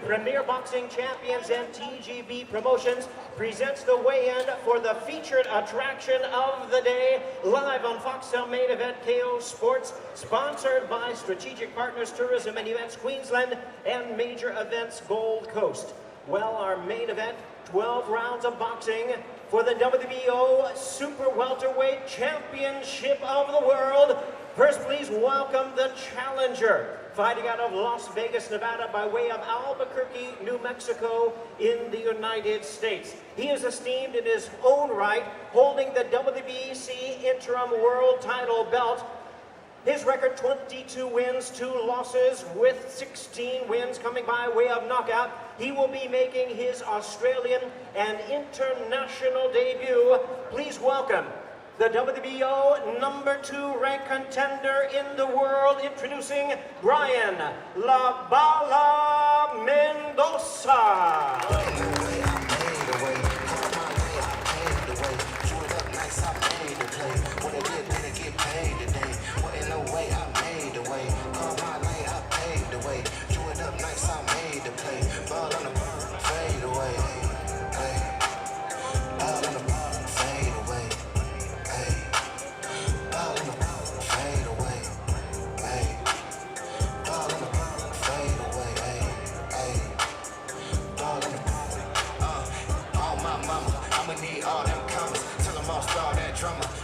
Premier Boxing Champions and TGB Promotions presents the weigh-in for the featured attraction of the day, live on Foxtel Main Event KO Sports, sponsored by Strategic Partners Tourism and Events Queensland and Major Events Gold Coast. Well, our main event, 12 rounds of boxing for the WBO Super Welterweight Championship of the World. First, please welcome the challenger, fighting out of Las Vegas, Nevada, by way of Albuquerque, New Mexico, in the United States. He is esteemed in his own right, holding the WBC Interim World Title belt. His record, 22 wins, 2 losses, with 16 wins coming by way of knockout. He will be making his Australian and international debut. Please welcome the WBO #2 ranked contender in the world, introducing Brian "La Bala" Mendoza.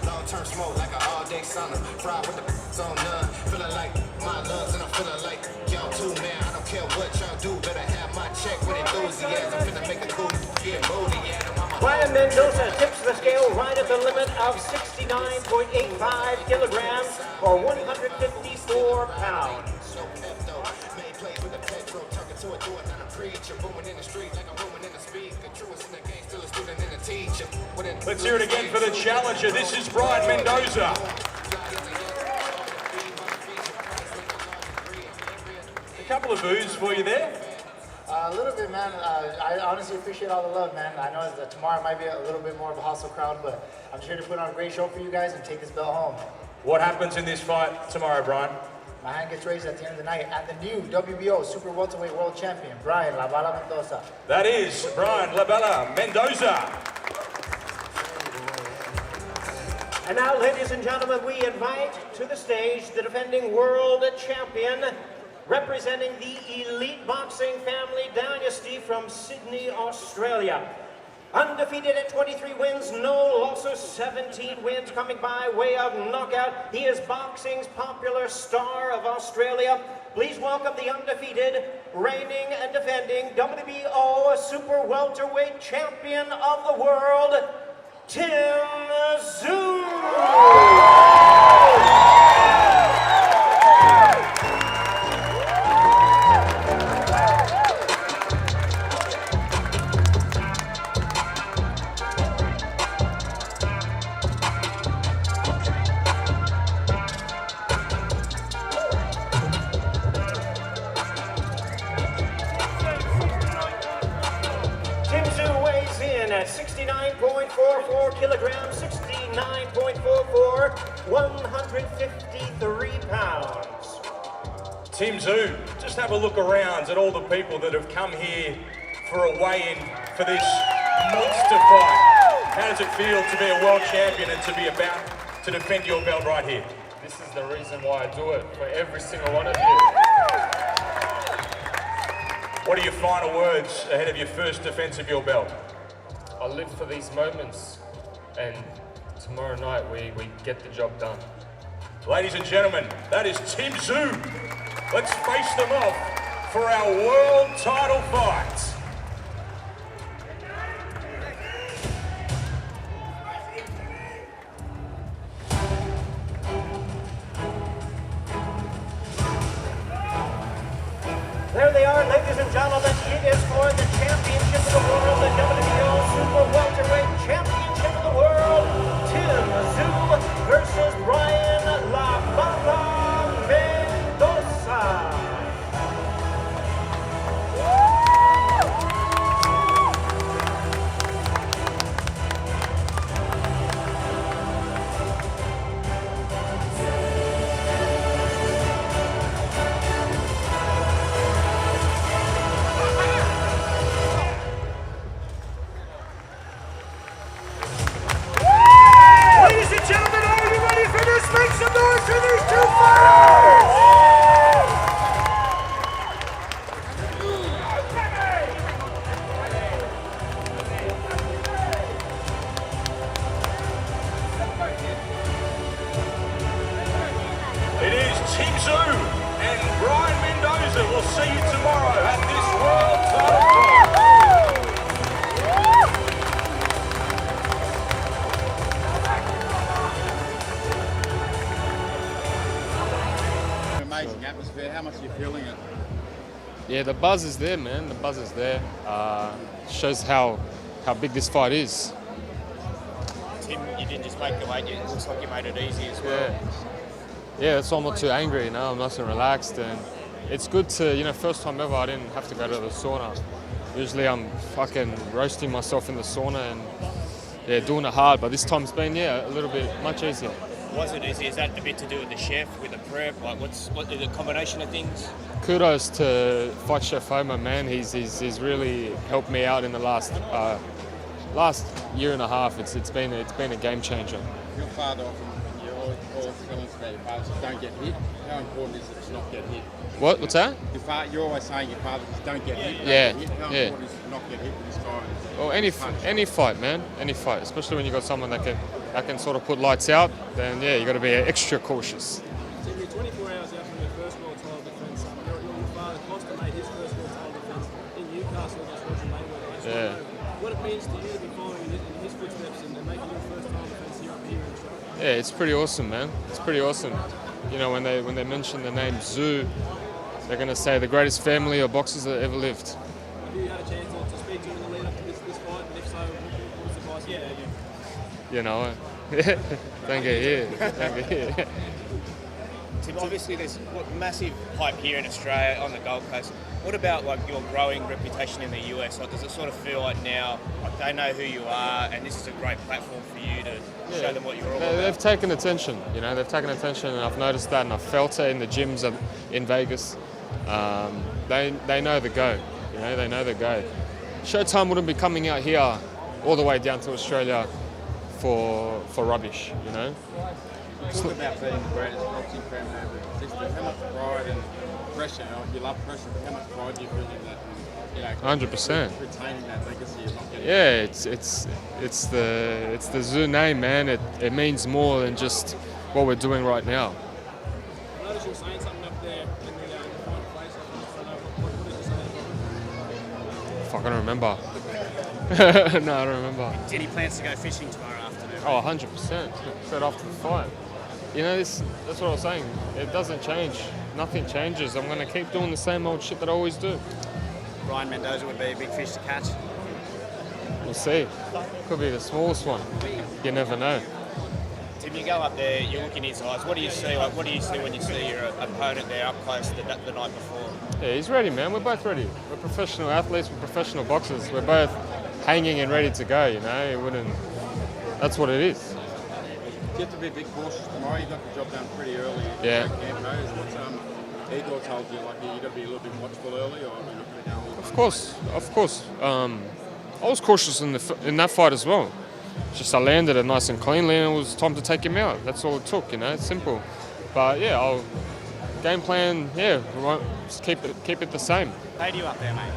Long-term smoke like an all-day summer. Fried with the on none. Feeling like my lungs and I'm feeling like y'all too, man. I don't care what y'all do. Better have my check with enthusiasm. Finna make a cool get moody, yeah. Brian Mendoza tips the scale right at the limit of 69.85 kilograms or 154 pounds. Let's hear it again for the challenger. This is Brian Mendoza. A couple of boos for you there. A little bit, man. I honestly appreciate all the love, man. I know that tomorrow might be a little bit more of a hostile crowd, but I'm just here to put on a great show for you guys and take this belt home. What happens in this fight tomorrow, Brian? My hand gets raised at the end of the night at the new WBO Super Welterweight World Champion, Brian "La Bala" Mendoza. That is Brian "La Bala" Mendoza. And now, ladies and gentlemen, we invite to the stage the defending world champion, representing the elite boxing family dynasty from Sydney, Australia. Undefeated at 23 wins, no losses, 17 wins coming by way of knockout. He is boxing's popular star of Australia. Please welcome the undefeated, reigning and defending WBO Super Welterweight Champion of the World, Tszyu. Tszyu weighs in at 69.44 kilograms, 69.44, 153 pounds. Tszyu, just have a look around at all the people that have come here for a weigh-in for this monster fight. How does it feel to be a world champion and to be about to defend your belt right here? This is the reason why I do it, for every single one of you. What are your final words ahead of your first defense of your belt? I live for these moments, and tomorrow night we get the job done. Ladies and gentlemen, that is Tszyu. Let's face them off for our world title fight. There they are, ladies and gentlemen. It is for the championship of the world, the WBO Super Welterweight Championship of the World. Tszyu versus Brian "La Bala" Mendoza. Mendoza. We'll see you tomorrow at this World Title Fight. Amazing atmosphere. How much are you feeling it? Yeah, the buzz is there, man. The buzz is there. Shows how big this fight is. Tim, you didn't just make the weight, it looks like you made it easy as well. Yeah, that's why I'm not too angry, you know. I'm nice and relaxed, and it's good to, you know, first time ever I didn't have to go to the sauna. Usually I'm fucking roasting myself in the sauna and yeah, doing it hard, but this time it's been, a little bit much easier. Was it easy? Is that a bit to do with the chef, with the prep? Like, what is a combination of things? Kudos to Fight Chef Homer, man. He's really helped me out in the last year and a half. It's been a game changer. Your father often, you're always telling us about your father, just don't get hit. How important is it to not get hit? What's that? You're always saying your father, just don't get hit. Yeah, Don't get hit. How yeah. important is it to not get hit with this guy? Well, any fight, man. Any fight, especially when you got someone that can sort of put lights out. Then you got to be extra cautious. So you're 24 hours out from your first world title defence. Your father Costa made his first world title defence in Newcastle against Roger Mayweather. Yeah. What it means to you to be following in his footsteps and making your first title defence here in Australia? Yeah, it's pretty awesome, man. It's pretty awesome. You know, when they mention the name Tszyu, they're gonna say the greatest family of boxers that ever lived. Have you had a chance to speak to him in the lead up to this fight? And if so, what's the advice? You know, don't get hit. Don't get hit. Tim, obviously there's massive hype here in Australia on the Gold Coast. What about like your growing reputation in the US? Like, does it sort of feel like now like they know who you are and this is a great platform for you to show them what you're all about? They've taken attention, you know, they've taken attention, and I've noticed that, and I've felt it in the gyms in Vegas. They know the go, you know, they know the go. Showtime wouldn't be coming out here all the way down to Australia for rubbish, you know. Talk about being the greatest boxing fan ever existed. How much pride and pressure, you love pressure, but how much pride do you feel in that? And, 100%. Retaining that legacy of not getting Yeah, it's the Tszyu name, man. It means more than just what we're doing right now. I noticed you were saying something up there in the final place. What did you say? Fuck, I don't remember. No, I don't remember. Did he plans to go fishing tomorrow afternoon? Oh, 100%. Said after the fight. You know, that's what I was saying. It doesn't change. Nothing changes. I'm going to keep doing the same old shit that I always do. Ryan Mendoza would be a big fish to catch. We'll see. Could be the smallest one. You never know. Tim, you go up there, you look in his eyes. What do you see? Like, what do you see when you see your opponent there up close the night before? Yeah, he's ready, man. We're both ready. We're professional athletes. We're professional boxers. We're both hanging and ready to go, you know. It wouldn't... That's what it is. You have to be a bit cautious tomorrow. You got the job done pretty early. Yeah. Camp knows what's Igor told you, like you got to be a little bit watchful early, or you're not going to go all the Of course. I was cautious in that fight as well. Just I landed it nice and cleanly, and it was time to take him out. That's all it took, you know. It's simple. But yeah, I'll game plan. Yeah, we won't just keep it the same. How do you up there, mate?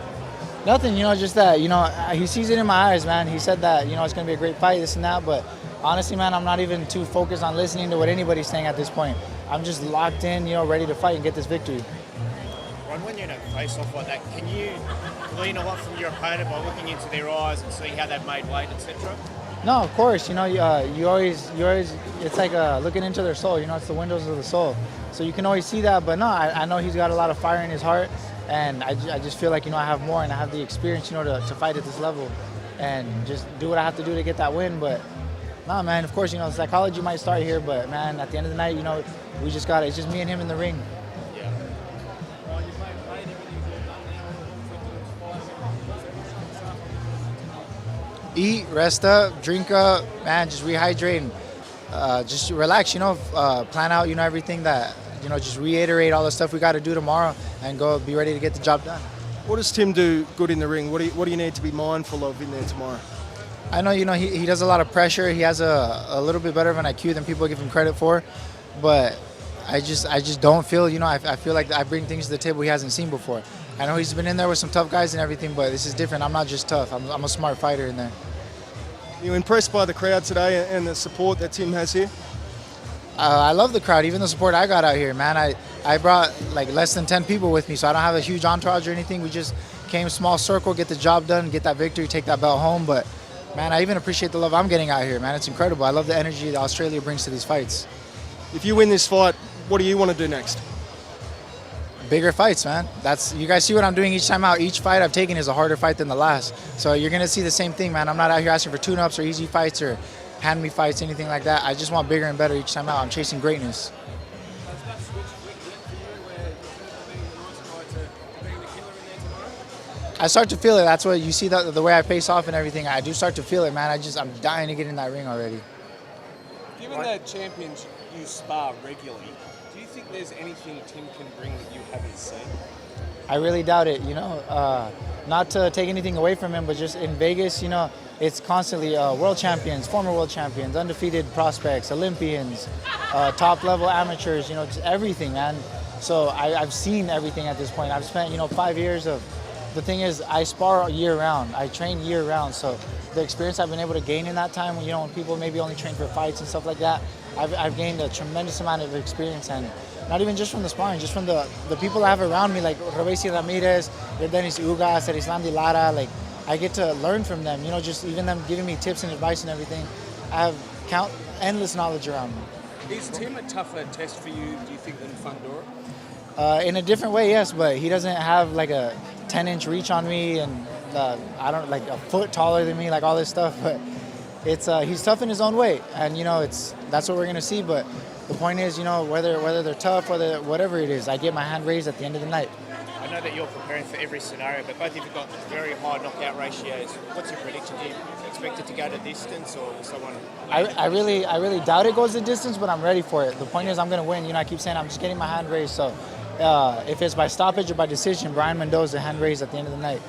Nothing, you know, just that, you know, he sees it in my eyes, man. He said that, you know, it's going to be a great fight, this and that, but honestly, man, I'm not even too focused on listening to what anybody's saying at this point. I'm just locked in, you know, ready to fight and get this victory. Ron, when you're in a face-off like that, can you glean a lot from your opponent by looking into their eyes and seeing how they've made weight, etc.? No, of course, you know, you always, it's like looking into their soul, you know, it's the windows of the soul. So you can always see that, but no, I know he's got a lot of fire in his heart, and I just feel like, you know, I have more and I have the experience, you know, to fight at this level and just do what I have to do to get that win. But nah, man, of course, you know, psychology might start here, but man, at the end of the night, you know, we just got it. It's just me and him in the ring. Yeah. Well, you've made everything you've done now. Eat, rest up, drink up, man, just rehydrate and just relax, you know, plan out, you know, everything that, you know, just reiterate all the stuff we got to do tomorrow and go be ready to get the job done. What does Tim do good in the ring? What do you need to be mindful of in there tomorrow? I know, you know, he does a lot of pressure. He has a little bit better of an IQ than people give him credit for, but I just don't feel, you know, I feel like I bring things to the table he hasn't seen before. I know he's been in there with some tough guys and everything, but this is different. I'm not just tough. I'm a smart fighter in there. Are you impressed by the crowd today and the support that Tim has here? I love the crowd, even the support I got out here, man. I brought like less than 10 people with me, so I don't have a huge entourage or anything. We just came small circle, get the job done, get that victory, take that belt home. But, man, I even appreciate the love I'm getting out here, man. It's incredible. I love the energy that Australia brings to these fights. If you win this fight, what do you want to do next? Bigger fights, man. You guys see what I'm doing each time out. Each fight I've taken is a harder fight than the last. So you're going to see the same thing, man. I'm not out here asking for tune-ups or easy fights or hand me fights, anything like that. I just want bigger and better each time out. I'm chasing greatness. Has that switch flipped yet for you where you're from being the nice guy to being the killer in there tomorrow? I start to feel it. That's what you see, the way I pace off and everything. I do start to feel it, man. I'm dying to get in that ring already. Given that champions you spar regularly, do you think there's anything Tim can bring that you haven't seen? I really doubt it, not to take anything away from him, but just in Vegas, it's constantly world champions, former world champions, undefeated prospects, Olympians, top-level amateurs, just everything, man. So I've seen everything at this point. I've spent, 5 years of... The thing is, I spar year-round. I train year-round, so the experience I've been able to gain in that time, when people maybe only train for fights and stuff like that, I've gained a tremendous amount of experience, and not even just from the sparring, just from the people I have around me, like Robesi Ramirez, Dennis Ugas, Erislandy Lara. Like, I get to learn from them, just even them giving me tips and advice and everything. I have endless knowledge around me. Is Tim a tougher test for you, do you think, than Fundora? In a different way, yes, but he doesn't have like a 10-inch reach on me, and I don't like a foot taller than me, like all this stuff. But he's tough in his own way, and that's what we're gonna see. But the point is, whether they're tough, whatever it is, I get my hand raised at the end of the night. I know that you're preparing for every scenario, but both of you have got very high knockout ratios. What's your prediction? Do you expect it to go to distance, or will someone... I really doubt it goes the distance, but I'm ready for it. The point is I'm going to win. I keep saying I'm just getting my hand raised. So if it's by stoppage or by decision, Brian Mendoza, hand raised at the end of the night.